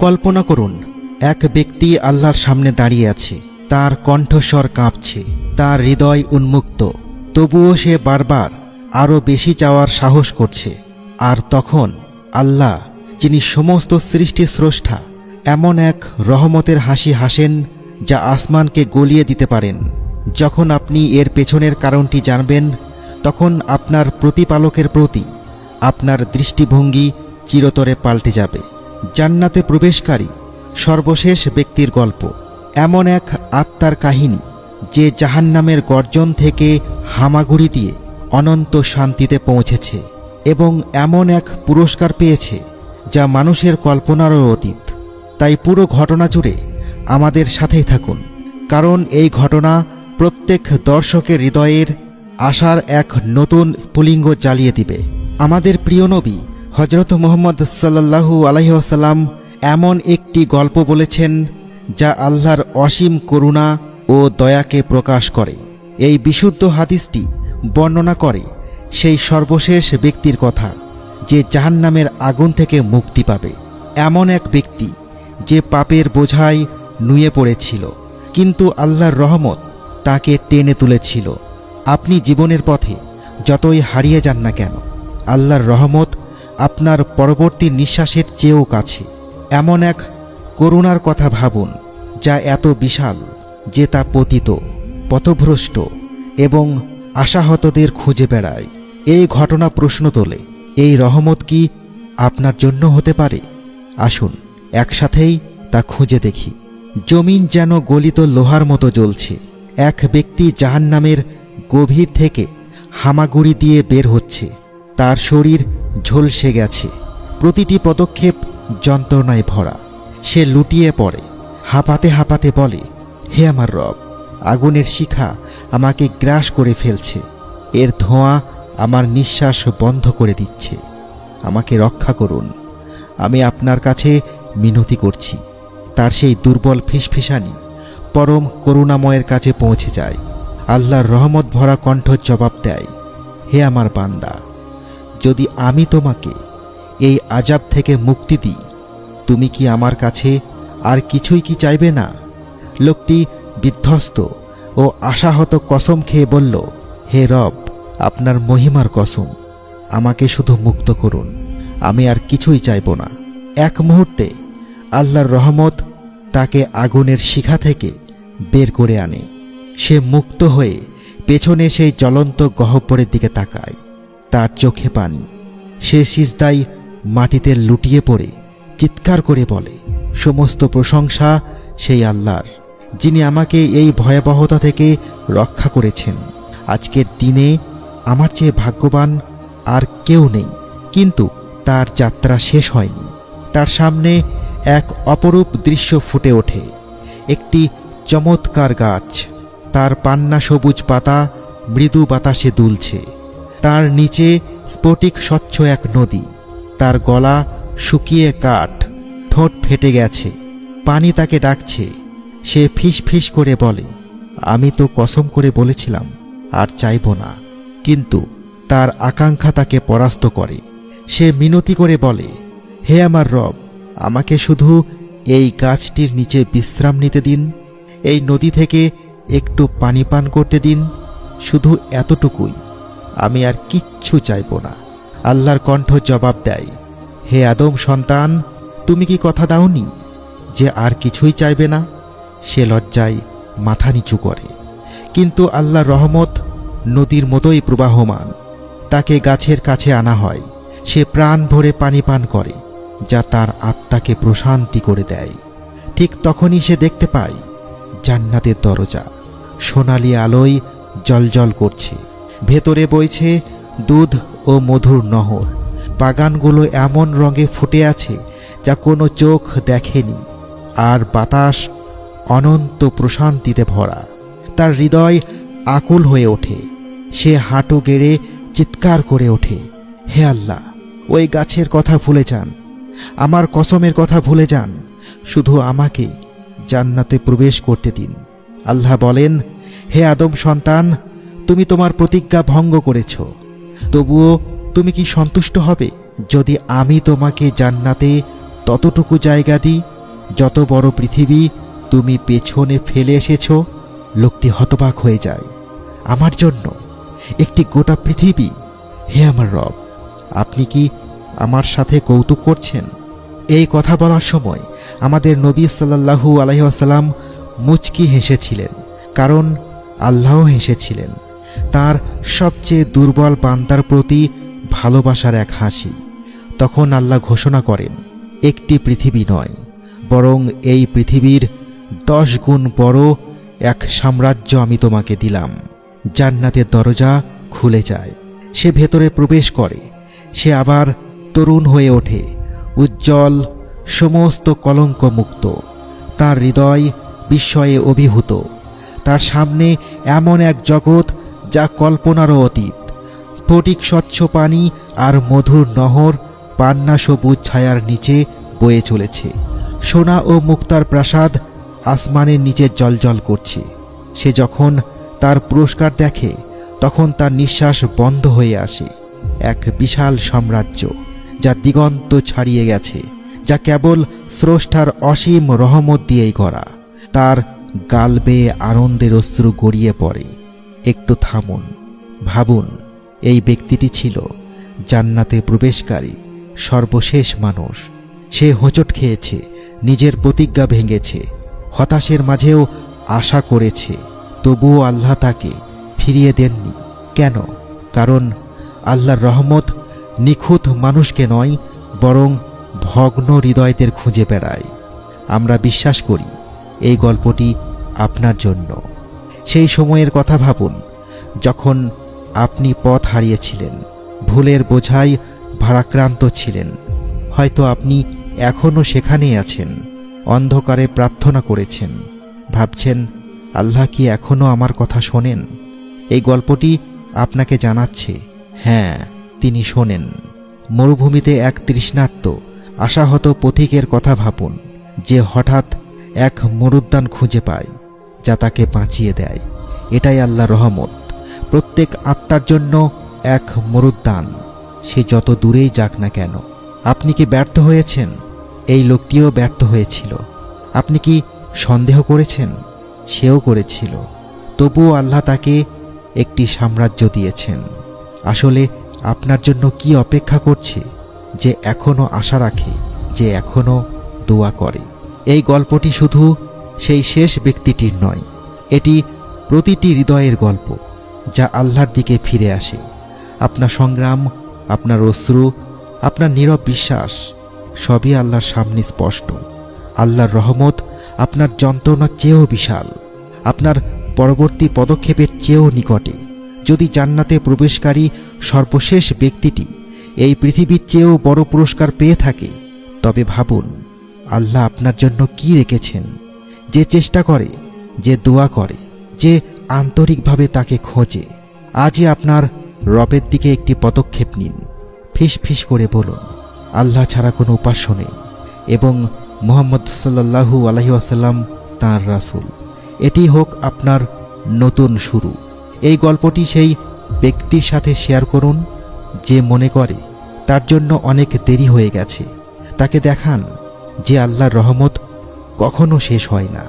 কল্পনা করুন, এক ব্যক্তি আল্লাহর সামনে দাঁড়িয়ে আছে, তার কণ্ঠস্বর কাঁপছে, তার হৃদয় উন্মুক্ত, তবুও সে বারবার আরও বেশি চাওয়ার সাহস করছে। আর তখন আল্লাহ, যিনি সমস্ত সৃষ্টির স্রষ্টা, এমন এক রহমতের হাসি হাসেন যা আসমানকে গলিয়ে দিতে পারেন। যখন আপনি এর পেছনের কারণটি জানবেন, তখন আপনার প্রতিপালকের প্রতি আপনার দৃষ্টিভঙ্গি চিরতরে পাল্টে যাবে। জান্নাতে প্রবেশকারী সর্বশেষ ব্যক্তির গল্প এমন এক আত্মার কাহিনী যে জাহান্নামের গর্জন থেকে হামাগুড়ি দিয়ে অনন্ত শান্তিতে পৌঁছেছে এবং এমন এক পুরস্কার পেয়েছে যা মানুষের কল্পনারও অতীত। তাই পুরো ঘটনা জুড়ে আমাদের সাথেই থাকুন, কারণ এই ঘটনা প্রত্যেক দর্শকের হৃদয়ের আশার এক নতুন স্ফুলিঙ্গ জ্বালিয়ে দিবে। আমাদের প্রিয় নবী হযরত মুহাম্মদ সাল্লাল্লাহু আলাইহি ওয়াসাল্লাম এমন একটি গল্প বলেছেন যা আল্লাহর অসীম করুণা ও দয়াকে প্রকাশ করে। এই বিশুদ্ধ হাদিসটি বর্ণনা করে সেই সর্বশেষ ব্যক্তির কথা যে জাহান্নামের আগুন থেকে মুক্তি পাবে। এমন এক ব্যক্তি যে পাপের বোঝায় নুয়ে পড়েছিল, কিন্তু আল্লাহর রহমত তাকে টেনে তুলেছিল। আপনি জীবনের পথে যতই হারিয়ে যান না কেন, আল্লাহর রহমত আপনার পরবর্তী নিঃশ্বাসের চেয়েও কাছে। এমন এক করুণার কথা ভাবুন যা এত বিশাল যে তা পতিত, পথভ্রষ্ট এবং আশাহতদের খুঁজে বেড়ায়। এই ঘটনা প্রশ্ন তোলে, এই রহমত কি আপনার জন্য হতে পারে? আসুন একসাথেই তা খুঁজে দেখি। জমিন যেন গলিত লোহার মতো জ্বলছে। এক ব্যক্তি জাহান্নামের গভীর থেকে হামাগুড়ি দিয়ে বের হচ্ছে। তার শরীর ঝলসে গেছে, প্রতিটি পদক্ষেপ যন্ত্রণায় ভরা। সে লুটিয়ে পড়ে, হাঁপাতে হাঁপাতে বলে, হে আমার রব, আগুনের শিখা আমাকে গ্রাস করে ফেলছে, এর ধোঁয়া আমার নিঃশ্বাস বন্ধ করে দিচ্ছে, আমাকে রক্ষা করুন, আমি আপনার কাছে মিনতি করছি। তার সেই দুর্বল ফিসফিসানি পরম করুণাময়ের কাছে পৌঁছে যায়। আল্লাহর রহমত ভরা কণ্ঠ জবাব দেয়, হে আমার বান্দা, যদি আমি তোমাকে এই আযাব থেকে মুক্তি দিই, তুমি কি আমার কাছে আর কিছুই কি চাইবে না? লোকটি বিধ্বস্ত ও আশাহত কসম খেয়ে বলল, হে রব, আপনার মহিমার কসম, আমাকে শুধু মুক্ত করুন, আমি আর কিছুই চাইব না। এক মুহূর্তে আল্লাহর রহমত তাকে আগুনের শিখা থেকে বের করে আনে। সে মুক্ত হয়ে পেছনে সেই জ্বলন্ত গহ্বরের দিকে তাকায়। তার চোখে পানি। সে সিজদায় মাটিতে লুটিয়ে পড়ে চিৎকার করে বলে, সমস্ত প্রশংসা সেই আল্লাহর, যিনি আমাকে এই ভয়াবহতা থেকে রক্ষা করেছেন। আজকের দিনে আমার চেয়ে ভাগ্যবান আর কেউ নেই। কিন্তু তার যাত্রা শেষ হয়নি। তার সামনে এক অপরূপ দৃশ্য ফুটে ওঠে। একটি চমৎকার গাছ, তার পান্না সবুজ পাতা মৃদু বাতাসে দুলছে। তার নিচে স্ফটিক স্বচ্ছ এক নদী। তার গলা শুকিয়ে কাঠ, ঠোঁট ফেটে গেছে, পানি তাকে ডাকছে। সে ফিস ফিস করে বলে, আমি তো কসম করে বলেছিলাম আর চাইব না। কিন্তু তার আকাঙ্ক্ষা তাকে পরাস্ত করে। সে মিনতি করে বলে, হে আমার রব, আমাকে শুধু এই গাছটির নিচে বিশ্রাম নিতে দিন, এই নদী থেকে একটু পানি পান করতে দিন, শুধু এতটুকুই, আমি আর কিচ্ছু চাইব না। আল্লাহর কণ্ঠ জবাব দেয়, হে আদম সন্তান, তুমি কি কথা দাওনি যে আর কিছুই চাইবে না? সে লজ্জায় মাথা নিচু করে। কিন্তু আল্লাহর রহমত নদীর মতোই প্রবাহমান। তাকে গাছের কাছে আনা হয়। সে প্রাণ ভরে পানি পান করে, যা তার আত্মাকে প্রশান্তি করে দেয়। ঠিক তখনই সে দেখতে পায় জান্নাতের দরজা সোনালি আলোয় জ্বলজ্বল করছে। ভেতরে বইছে দুধ ও মধুর নহর। বাগানগুলো এমন রঙে ফুটে আছে যা কোনো চোখ দেখেনি। আর বাতাস অনন্ত প্রশান্তিতে ভরা। তার হৃদয় আকুল হয়ে ওঠে। সে হাঁটু গেড়ে চিৎকার করে ওঠে, হে আল্লাহ, ওই গাছের কথা ভুলে যান, আমার কসমের কথা ভুলে যান, শুধু আমাকে জান্নাতে প্রবেশ করতে দিন। আল্লাহ বলেন, হে আদম সন্তান, তুমি তোমার প্রতিজ্ঞা ভঙ্গ করেছ। তবুও তুমি কি সন্তুষ্ট হবে যদি আমি তোমাকে জান্নাতে ততটুকু জায়গা দিই যত বড় পৃথিবী তুমি পেছনে ফেলে এসেছ। লোকটি হতবাক হয়ে যায়। আমার জন্য একটি গোটা পৃথিবী? হে আমার রব, আপনি কি আমার সাথে কৌতুক করছেন? এই কথা বলার সময় আমাদের নবী সাল্লাল্লাহু আলাইহি ওয়াসাল্লাম মুচকি হেসেছিলেন, কারণ আল্লাহও হেসেছিলেন। তার সবচেয়ে দুর্বল বান্দার প্রতি ভালোবাসার এক হাসি। তখন আল্লাহ ঘোষণা করেন, একটি পৃথিবী নয়, বরং এই পৃথিবীর 10 গুণ বড় এক সাম্রাজ্য আমি তোমাকে দিলাম। জান্নাতের দরজা খুলে যায়, সে ভেতরে প্রবেশ করে। সে আবার তরুণ হয়ে ওঠে, উজ্জ্বল, সমস্ত কলঙ্ক মুক্ত। তার হৃদয় বিস্ময়ে অভিভূত। তার সামনে এমন এক জগৎ যা কল্পনারও অতীত। স্ফটিক স্বচ্ছ পানি আর মধুর নহর পান্না সবুজ ছায়ার নিচে বয়ে চলেছে। সোনা ও মুক্তার প্রাসাদ আসমানের নিচে জ্বলজ্বল করছে। সে যখন তার পুরস্কার দেখে তখন তার নিঃশ্বাস বন্ধ হয়ে আসে। এক বিশাল সাম্রাজ্য যা দিগন্ত ছাড়িয়ে গেছে, যা কেবল স্রষ্টার অসীম রহমত দিয়েই গড়া। তার গাল বেয়ে আনন্দের অশ্রু গড়িয়ে পড়ে। একটু থামুন, ভাবুন, এই ব্যক্তিটি ছিল জান্নাতে প্রবেশকারী সর্বশেষ মানুষ। সে হোঁচট খেয়েছে, নিজের প্রতিজ্ঞা ভেঙেছে, হতাশের মাঝেও আশা করেছে। তবুও আল্লাহ তাকে ফিরিয়ে দেননি। কেন? কারণ আল্লাহর রহমত নিখুঁত মানুষকে নয়, বরং ভগ্ন হৃদয়দের খুঁজে বেড়ায়। আমরা বিশ্বাস করি এই গল্পটি আপনার জন্য। সেই সময়ের কথা ভাবুন যখন আপনি পথ হারিয়েছিলেন, ভুলের বোঝায় ভারাক্রান্ত ছিলেন। হয়তো আপনি এখনও সেখানেই আছেন, অন্ধকারে প্রার্থনা করেছেন, ভাবছেন আল্লাহ কি এখনও আমার কথা শোনেন? এই গল্পটি আপনাকে জানাচ্ছে, হ্যাঁ, তিনি শোনেন। মরুভূমিতে এক তৃষ্ণার্ত আশাহত পথিকের কথা ভাবুন, যে হঠাৎ এক মরুদ্যান খুঁজে পায় যা তাকে বাঁচিয়ে দেয়। এটাই আল্লাহর রহমত, প্রত্যেক আত্মার জন্য এক মরুদ্যান, সে যত দূরেই যাক না কেন। আপনি কি ব্যর্থ হয়েছেন? এই লোকটিও ব্যর্থ হয়েছিল। আপনি কি সন্দেহ করেছেন? সেও করেছিল। তবুও আল্লাহ তাকে একটি সাম্রাজ্য দিয়েছেন। আসলে আপনার জন্য কি অপেক্ষা করছে? যে এখনও আশা রাখে, যে এখনও দোয়া করে। এই গল্পটি শুধু সেই শেষ ব্যক্তিটির নয়, এটি প্রতিটি হৃদয়ের গল্প যা আল্লাহর দিকে ফিরে আসে। আপনার সংগ্রাম, আপনার অশ্রু, আপনার নীরব বিশ্বাস সবই আল্লাহর সামনে স্পষ্ট। আল্লাহর রহমত আপনার যন্ত্রণার চেয়েও বিশাল, আপনার পরবর্তী পদক্ষেপের চেয়েও নিকটে। যদি জান্নাতে প্রবেশকারী সর্বশেষ ব্যক্তিটি এই পৃথিবীর চেয়েও বড় পুরস্কার পেয়ে থাকে, তবে ভাবুন আল্লাহ আপনার জন্য কি রেখেছেন। যে চেষ্টা করে, যে দোয়া করে, যে আন্তরিকভাবে তাকে খোঁজে। আজই আপনার রবের দিকে একটি পদক্ষেপ নিন। ফিস ফিস করে বলুন, আল্লাহ ছাড়া কোনো উপাস্য নেই এবং মুহাম্মদ সাল্লাল্লাহু আলাইহি ওয়াসাল্লাম তাঁর রাসূল। এটি হোক আপনার নতুন শুরু। এই গল্পটি সেই ব্যক্তির সাথে শেয়ার করুন যে মনে করে তার জন্য অনেক দেরি হয়ে গেছে। তাকে দেখান যে আল্লাহর রহমত কখনো শেষ হয় না।